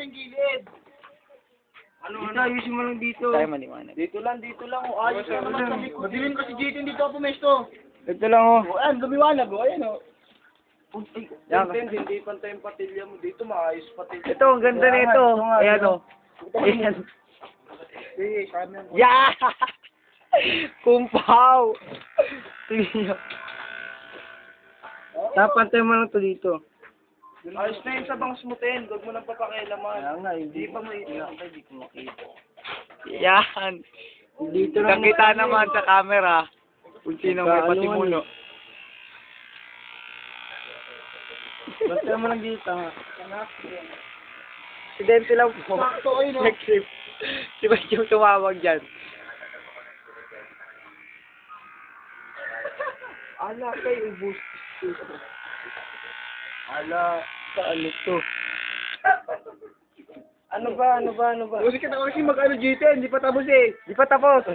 yung gilid. Dito, ayusin mo lang dito. Tayo maliwanag. Dito lang. Oh, ayos ka naman sa likod. Madilim kasi dito, hindi ako pumesto. Ito lang oh. Oh, ayan, lumiwanag. Oh, ayan, oh. Yan. Hindi pantay yung patilya mo dito, maayos patilya. Ito, ang ganda nito. Ayan oh. Ayan. Sige, kami ang... Yeah! Kumpaw! Tingnan nyo. Tapantay mo lang to dito. Ayos na yun sa bangs mo, Ten. Huwag mo nang papakialaman. Kaya nga, hindi Hindi pa makita. Hindi ko makita. Yan. Dito lang. Nakita naman sa camera kung sino may patimulo. Basta mo lang dito. Ha? Aksidente lang po. Sakto kayo, no? Next trip. Si ba yung tumawag dyan? Ala, kayo, ubus. Ala, ano to? Ano ba? Kasi mag-ano, G10, di pa tapos eh. Di pa tapos.